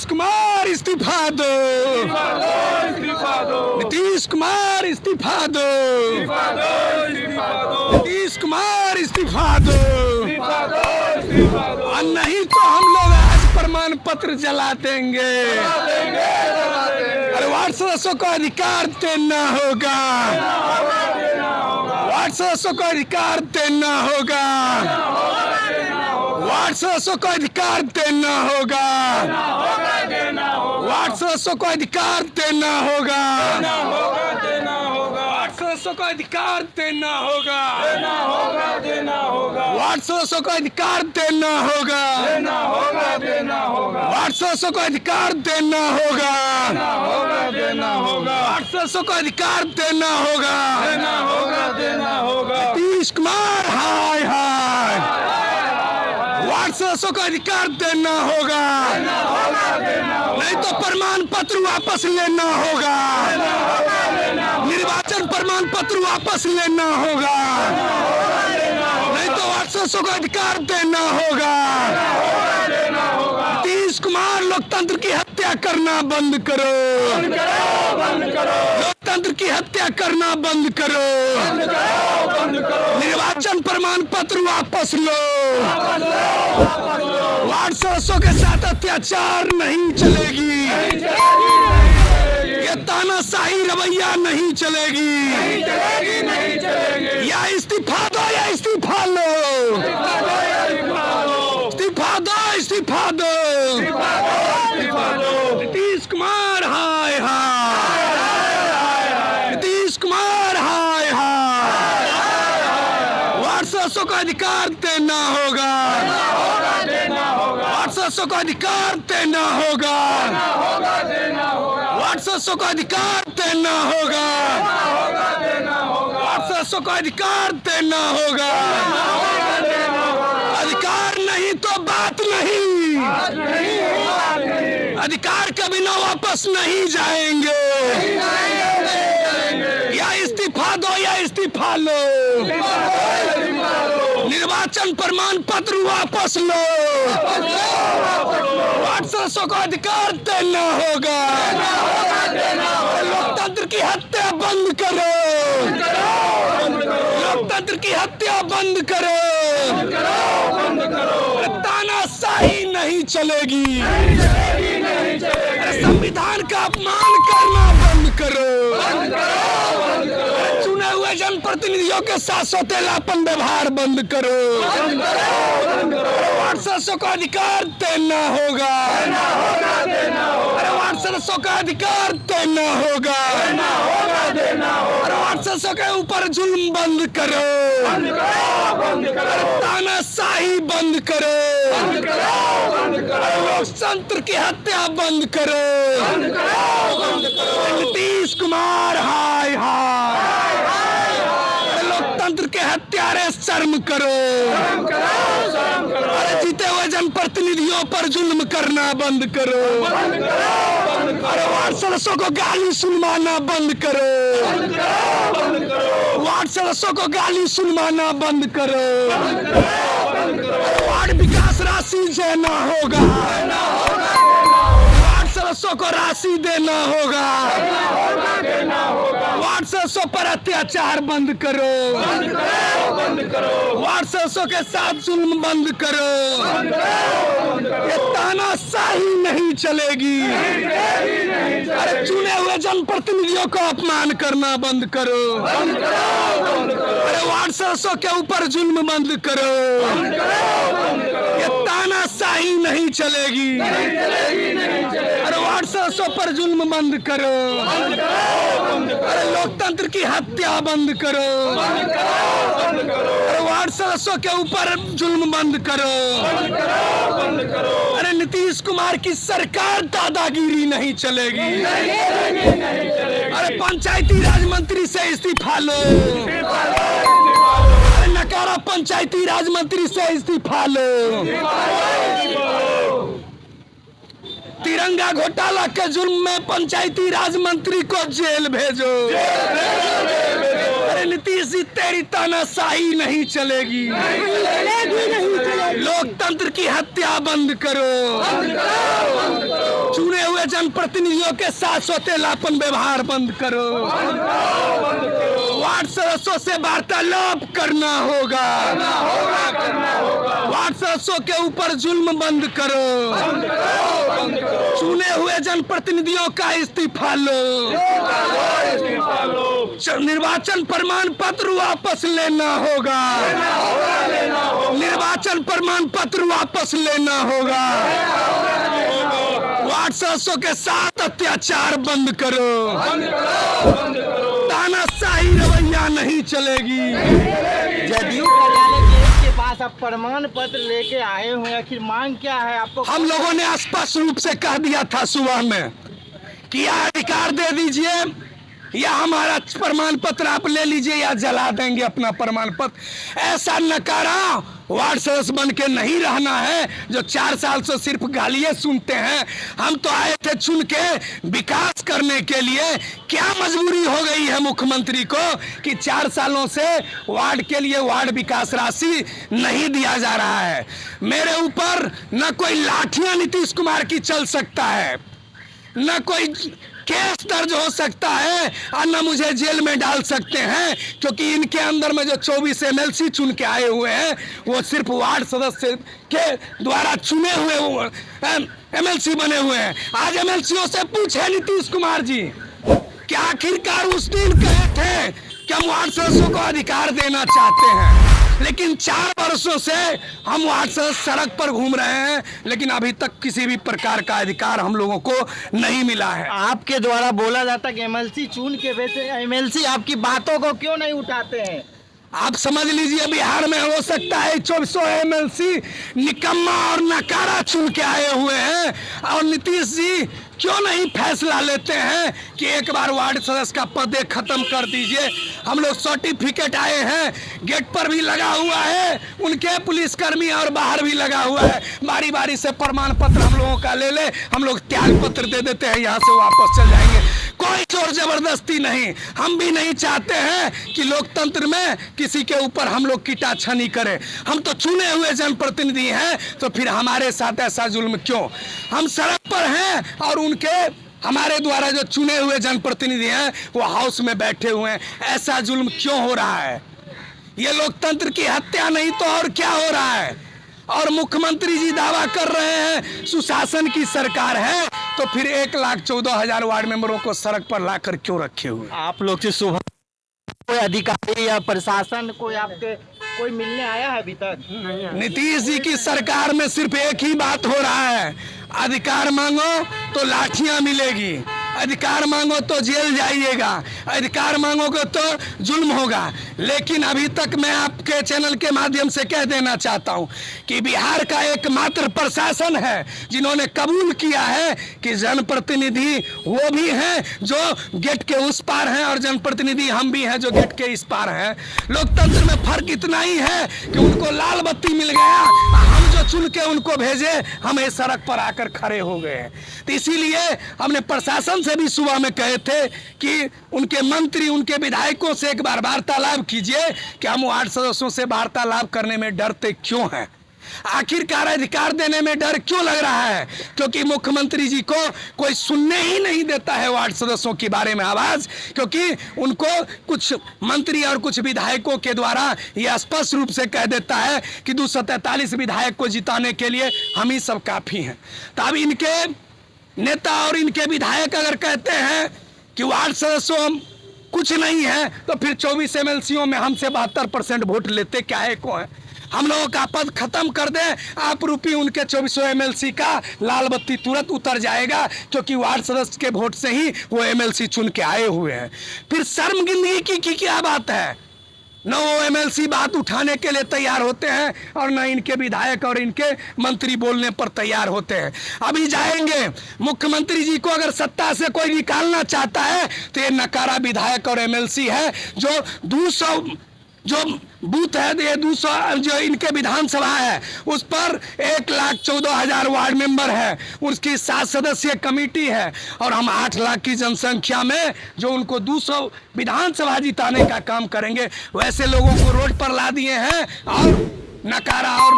कुमार इस्तीफा दो, नीतीश कुमार इस्तीफा दो, नीतीश कुमार इस्तीफा दो, और नहीं तो हम लोग आज प्रमाण पत्र जला देंगे। अरे वार्ड सदस्यों को अधिकार देना होगा, वार्ड सदस्यों को अधिकार देना होगा, वार्ड सदस्यों को अधिकार देना होगा, वार्ड सदस्यों को अधिकार देना होगा, वार्ड सदस्यों को अधिकार देना होगा, वार्ड सदस्यों को अधिकार देना होगा, वार्ड सदस्यों को अधिकार देना होगा, वार्ड सदस्यों को अधिकार देना होगा। नीतीश कुमार हाय हाय, वार्ड सदस्यों को अधिकार देना होगा, नहीं तो प्रमाण पत्र वापस लेना होगा, निर्वाचन प्रमाण पत्र वापस लेना होगा, नहीं तो वार्ड सदस्यों को अधिकार देना होगा। नीतीश कुमार लोकतंत्र की हत्या करना बंद करो, लोकतंत्र की हत्या करना बंद करो, निर्वाचन प्रमाण पत्र वापस लो, वार्ड सदस्यों के साथ अत्याचार नहीं चलेगी, ये तानाशाही रवैया नहीं चलेगी, या इस्तीफा दो या इस्तीफा लो, इस्तीफा दो, इस्तीफा दो। नीतीश कुमार हाय हाय, नीतीश कुमार हाय हाय, वार्ड सदस्यों को अधिकार देना होगा, वार्ड सदस्यों को अधिकार देना होगा, वार्ड सदस्यों को अधिकार देना होगा, वार्ड सदस्यों को अधिकार देना होगा। अधिकार नहीं तो बात नहीं, अधिकार के बिना वापस नहीं जाएंगे, या इस्तीफा दो या इस्तीफा लो, निर्वाचन प्रमाण पत्र वापस लो, वार्ड सदस्यों को अधिकार देना होगा, लोकतंत्र की हत्या बंद करो, लोकतंत्र की हत्या बंद करो, तानाशाही नहीं चलेगी, संविधान का अपमान करना बंद करो, चुने हुए जनप्रतिनिधियों के साथ सौतेलापन व्यवहार बंद करो, वार्ड सदस्यों को अधिकार देना होगा, वार्ड सदस्यों का अधिकार देना होगा, वार्ड सदस्यों के ऊपर जुल्म बंद करो, तानाशाही बंद करो, लोकतंत्र की हत्या बंद करो। नीतीश कुमार हाय हाय, लोकतंत्र के हत्यारे शर्म करो, अरे जीते हुए जनप्रतिनिधियों पर जुल्म करना बंद करो, अरे वार्ड सदस्यों को गाली सुनवाना बंद करो, वार्ड सदस्यों को गाली सुनवाना बंद करो, वार्ड विकास राशि देना होगा, वार्ड सदस्यों को राशि देना होगा, वार्ड सदस्यों पर अत्याचार बंद करो, वार्ड सदस्यों के साथ जुल्म बंद करो, ये तानाशाही नहीं चलेगी, अरे चुने हुए जनप्रतिनिधियों को अपमान करना बंद करो, अरे वार्ड सदस्यों के ऊपर जुल्म बंद करो, ये तानाशाही नहीं चलेगी, अरे वार्ड सदस्यों पर जुल्म बंद करो, अरे लोकतंत्र की हत्या बंद करो, अरे वार्ड सदस्यों के ऊपर जुल्म बंद करो, अरे नीतीश कुमार की सरकार दादागिरी नहीं चलेगी, अरे पंचायती राज मंत्री से इस्तीफा लो, अरे नकारा पंचायती राज मंत्री से इस्तीफा लो, तिरंगा घोटाला के जुर्म में पंचायती राज मंत्री को जेल भेजो, अरे नीतीश जी तेरी तानाशाही नहीं चलेगी, लोकतंत्र की हत्या बंद करो, चुने हुए जनप्रतिनिधियों के साथ सौतेलापन व्यवहार बंद करो। वार्ड सदस्यों से वार्तालाप करना होगा। वार्ड सदस्यों के ऊपर जुल्म बंद करो। चुने हुए जनप्रतिनिधियों का इस्तीफा लो। निर्वाचन प्रमाण पत्र वापस लेना होगा। निर्वाचन प्रमाण पत्र वापस लेना होगा। वार्ड सदस्यों के साथ अत्याचार बंद करो। तानाशाही रवैया नहीं चलेगी। जदयू कार्यालय के पास आप प्रमाण पत्र लेके आए हुए, आखिर मांग क्या है आपको? हम लोगों ने स्पष्ट रूप से कह दिया था सुबह में कि यह अधिकार दे दीजिए या हमारा प्रमाण पत्र आप ले लीजिए या जला देंगे अपना प्रमाण पत्र। ऐसा नकारा वार्ड सदस्य बन के नहीं रहना है जो 4 साल से सिर्फ गालियां सुनते हैं। हम तो आए थे चुन के विकास करने के लिए। क्या मजबूरी हो गई है मुख्यमंत्री को कि 4 सालों से वार्ड के लिए वार्ड विकास राशि नहीं दिया जा रहा है। मेरे ऊपर न कोई लाठियां नीतीश कुमार की चल सकता है, न कोई केस दर्ज हो सकता है और न मुझे जेल में डाल सकते हैं, क्योंकि इनके अंदर में जो 24 एमएलसी चुन के आए हुए हैं वो सिर्फ वार्ड सदस्य के द्वारा चुने हुए एमएलसी बने हुए हैं। आज एमएलसीओ से पूछे नीतीश कुमार जी कि आखिरकार उस दिन कहे थे कि हम वार्ड सदस्यों को अधिकार देना चाहते हैं, लेकिन 4 वर्षों से हम वार्ड सदस्य सड़क पर घूम रहे हैं, लेकिन अभी तक किसी भी प्रकार का अधिकार हम लोगों को नहीं मिला है। आपके द्वारा बोला जाता कि एमएलसी चुन के वैसे एमएलसी आपकी बातों को क्यों नहीं उठाते हैं? आप समझ लीजिए बिहार में हो सकता है 2400 एमएलसी निकम्मा और नकारा चुन के आए हुए हैं, और नीतीश जी क्यों नहीं फैसला लेते हैं कि एक बार वार्ड सदस्य का पद खत्म कर दीजिए। हम लोग सर्टिफिकेट आए हैं, गेट पर भी लगा हुआ है, उनके पुलिसकर्मी और बाहर भी लगा हुआ है। बारी बारी से प्रमाण पत्र हम लोगों का ले ले, हम लोग त्याग पत्र दे देते हैं, यहाँ से वापस चल जाएंगे। कोई जोर जबरदस्ती नहीं। हम भी नहीं चाहते हैं कि लोकतंत्र में किसी के ऊपर हम लोग कीटाछनी करें। हम तो चुने हुए जनप्रतिनिधि हैं, तो फिर हमारे साथ ऐसा जुल्म क्यों? हम सड़क पर हैं और उनके हमारे द्वारा जो चुने हुए जनप्रतिनिधि हैं वो हाउस में बैठे हुए हैं। ऐसा जुल्म क्यों हो रहा है? ये लोकतंत्र की हत्या नहीं तो और क्या हो रहा है? और मुख्यमंत्री जी दावा कर रहे हैं सुशासन की सरकार है, तो फिर 1,14,000 वार्ड मेंबरों को सड़क पर लाकर क्यों रखे हुए? आप लोग से सुबह कोई अधिकारी या प्रशासन कोई मिलने आया है अभी तक? नीतीश जी की सरकार में सिर्फ एक ही बात हो रहा है, अधिकार मांगो तो लाठियां मिलेगी, अधिकार मांगो तो जेल जाइएगा, अधिकार मांगोगे तो जुल्म होगा। लेकिन अभी तक मैं आपके चैनल के माध्यम से कह देना चाहता हूं कि बिहार का एकमात्र प्रशासन है जिन्होंने कबूल किया है कि जनप्रतिनिधि वो भी हैं जो गेट के उस पार हैं और जनप्रतिनिधि हम भी हैं जो गेट के इस पार हैं। लोकतंत्र में फर्क इतना ही है कि उनको लाल बत्ती मिल गया, हम जो चुन के उनको भेजे हम इस सड़क पर आकर खड़े हो गए। तो इसीलिए हमने प्रशासन से भी सुबह में कहे थे कि उनके मंत्री उनके विधायकों से एक बार वार्तालाप कीजिए कि हम वार्ड सदस्यों से वार्तालाप करने में डरते क्यों हैं, आखिरकार अधिकार देने में डर क्यों लग रहा है? क्योंकि मुख्यमंत्री जी को कोई सुनने ही नहीं देता है वार्ड सदस्यों के बारे में आवाज, क्योंकि उनको कुछ मंत्री और कुछ विधायकों के द्वारा यह स्पष्ट रूप से कह देता है कि 243 विधायक को जिताने के लिए हम ही सब काफी हैं। तो अब इनके नेता और इनके विधायक अगर कहते हैं कि वार्ड सदस्यों हम कुछ नहीं है, तो फिर 24 एमएलसीओ में हमसे 72% वोट लेते क्या है को है? हम लोगों का पद खत्म कर दे, आप रूपी उनके 24 एमएलसी का लाल बत्ती तुरंत उतर जाएगा, क्योंकि वार्ड सदस्य के वोट से ही वो एमएलसी चुन के आए हुए हैं। फिर शर्मगिंदगी की क्या बात है? न वो एमएलसी बात उठाने के लिए तैयार होते हैं और न इनके विधायक और इनके मंत्री बोलने पर तैयार होते हैं। अभी जाएंगे मुख्यमंत्री जी को अगर सत्ता से कोई निकालना चाहता है तो ये नकारा विधायक और एमएलसी है जो 200 जो बूथ है, ये 200 जो इनके विधानसभा है उस पर 1,14,000 वार्ड मेंबर है, उसकी 7 सदस्यीय कमेटी है, और हम 8 लाख की जनसंख्या में जो उनको 200 विधानसभा जिताने का काम करेंगे, वैसे लोगों को रोड पर ला दिए हैं और नकारा और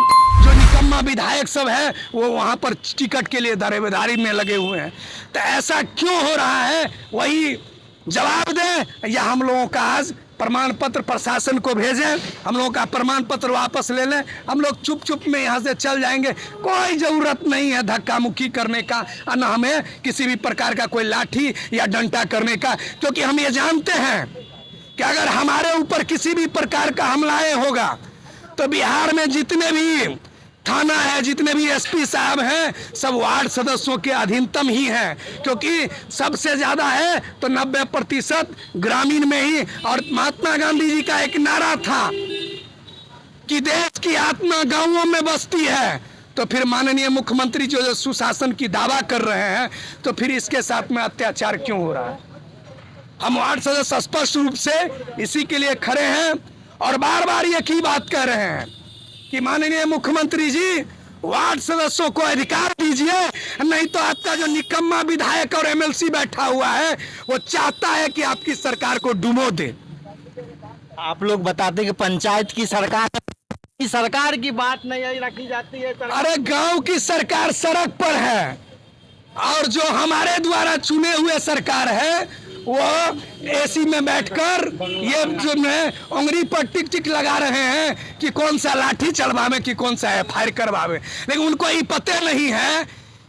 जो निकम्मा विधायक सब है वो वहाँ पर टिकट के लिए दावेदारी में लगे हुए हैं। तो ऐसा क्यों हो रहा है, वही जवाब दें या हम लोगों का आज प्रमाण पत्र प्रशासन को भेजें, हम लोगों का प्रमाण पत्र वापस ले लें, हम लोग चुप चुप में यहाँ से चल जाएंगे। कोई ज़रूरत नहीं है धक्का मुक्की करने का, न हमें किसी भी प्रकार का कोई लाठी या डंडा करने का, क्योंकि हम ये जानते हैं कि अगर हमारे ऊपर किसी भी प्रकार का हमला होगा तो बिहार में जितने भी थाना है, जितने भी एसपी साहब हैं, सब वार्ड सदस्यों के अधीनतम ही हैं, क्योंकि सबसे ज़्यादा है तो 90% ग्रामीण में ही। और महात्मा गांधी जी का एक नारा था कि देश की आत्मा गांवों में बसती है, तो फिर माननीय मुख्यमंत्री जो सुशासन की दावा कर रहे हैं, तो फिर इसके साथ में अत्याचार क्यों हो रहा है? हम वार्ड सदस्य स्पष्ट रूप से इसी के लिए खड़े हैं और बार बार एक ही बात कह रहे हैं कि माननीय मुख्यमंत्री जी वार्ड सदस्यों को अधिकार दीजिए, नहीं तो आपका जो निकम्मा विधायक और एमएलसी बैठा हुआ है वो चाहता है कि आपकी सरकार को डुबो दे। आप लोग बताते कि पंचायत की सरकार की बात नहीं रखी जाती है। अरे गांव की सरकार सड़क पर है और जो हमारे द्वारा चुने हुए सरकार है वो एसी में बैठकर ये जो उंगली पर टिक टिक लगा रहे हैं कि कौन सा लाठी चलवावे कि कौन सा फायर करवावे, लेकिन उनको ये पता नहीं है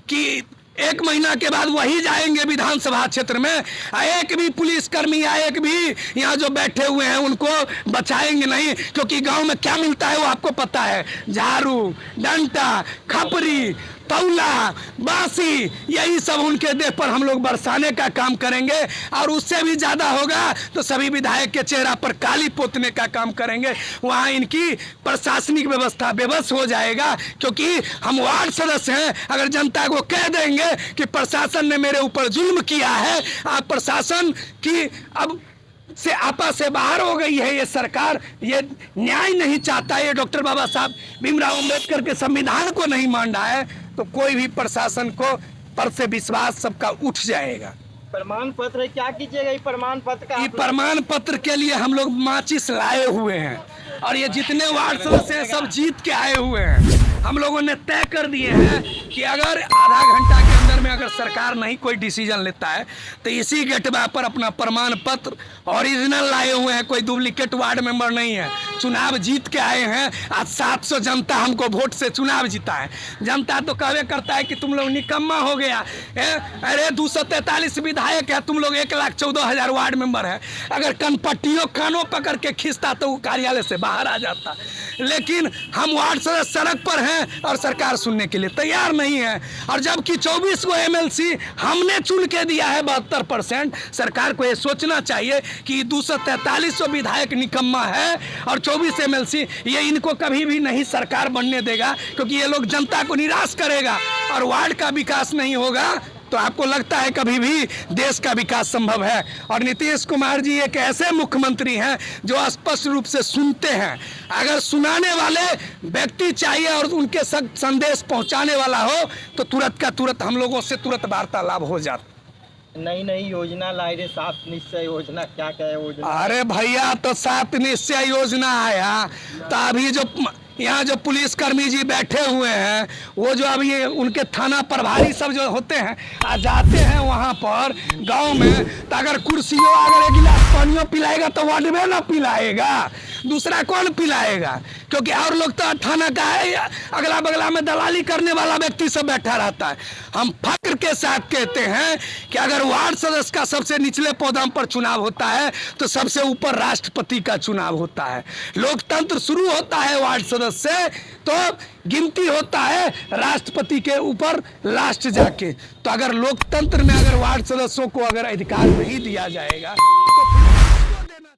कि 1 महीना के बाद वही जाएंगे विधानसभा क्षेत्र में, एक भी पुलिसकर्मी या एक भी यहाँ जो बैठे हुए हैं उनको बचाएंगे नहीं, क्योंकि गांव में क्या मिलता है वो आपको पता है। झाड़ू, डंडा, खपरी, तौला, बांसी, यही सब उनके देह पर हम लोग बरसाने का काम करेंगे। और उससे भी ज़्यादा होगा तो सभी विधायक के चेहरा पर काली पोतने का काम करेंगे। वहाँ इनकी प्रशासनिक व्यवस्था बेबस हो जाएगा, क्योंकि हम वार्ड सदस्य हैं। अगर जनता को कह देंगे कि प्रशासन ने मेरे ऊपर जुल्म किया है, आप प्रशासन की अब से आपा से बाहर हो गई है ये सरकार, ये न्याय नहीं चाहता, ये डॉक्टर बाबा साहब भीमराव अम्बेडकर के संविधान को नहीं मान रहा है, तो कोई भी प्रशासन को पर से विश्वास सबका उठ जाएगा। प्रमाण पत्र क्या कीजिएगा? ये प्रमाण पत्र का, ये प्रमाण पत्र के लिए हम लोग माचिस लाए हुए हैं और ये जितने वार्ड सदस्य हैं सब जीत के आए हुए हैं। हम लोगों ने तय कर दिए हैं कि अगर आधा घंटा के अंदर में अगर सरकार नहीं कोई डिसीजन लेता है तो इसी गेटवे पर अपना प्रमाण पत्र ओरिजिनल लाए हुए हैं, कोई डुप्लीकेट वार्ड मेंबर नहीं है। चुनाव जीत के आए हैं, आज 700 जनता हमको वोट से चुनाव जीता है। जनता तो कहवे करता है कि तुम लोग निकम्मा हो गया, अरे 243 विधायक है, तुम लोग 1,14,000 वार्ड मेंबर है। अगर कनपट्टियों कानों पकड़ के खींचता तो वो कार्यालय से बाहर आ जाता, लेकिन हम वार्ड सदस्य सड़क पर हैं और सरकार सुनने के लिए तैयार नहीं है। और जबकि 24 को एमएलसी हमने चुन के दिया है 72%, सरकार को ये सोचना चाहिए कि 243 विधायक निकम्मा है और 24 एमएलसी, ये इनको कभी भी नहीं सरकार बनने देगा, क्योंकि ये लोग जनता को निराश करेगा और वार्ड का विकास नहीं होगा तो आपको लगता है कभी भी देश का विकास संभव है? और नीतीश कुमार जी एक ऐसे मुख्यमंत्री हैं जो स्पष्ट रूप से सुनते हैं। अगर सुनाने वाले व्यक्ति चाहिए और उनके संदेश पहुंचाने वाला हो तो तुरंत का तुरंत हम लोगों से तुरंत वार्तालाप हो जाता। नई योजना लाई रे, 7 निश्चय योजना, क्या क्या है योजना? अरे भैया, तो 7 निश्चय योजना आया तो अभी जो यहाँ जो पुलिसकर्मी जी बैठे हुए हैं वो जो अभी उनके थाना प्रभारी सब जो होते हैं आ जाते हैं वहाँ पर गांव में, तो अगर कुर्सियों अगर 1 गिलास पानियों पिलाएगा तो वार्ड में ना पिलाएगा, दूसरा कौन पिलाएगा? क्योंकि और लोग तो थाना का है, अगला बगला में दलाली करने वाला व्यक्ति सब बैठा रहता है। हम फक्र के साथ कहते हैं कि अगर वार्ड सदस्य का सबसे निचले पौधा पर चुनाव होता है तो सबसे ऊपर राष्ट्रपति का चुनाव होता है। लोकतंत्र शुरू होता है वार्ड सदस्य से, तो गिनती होता है राष्ट्रपति के ऊपर लास्ट जाके। तो अगर लोकतंत्र में अगर वार्ड सदस्यों को अगर अधिकार नहीं दिया जाएगा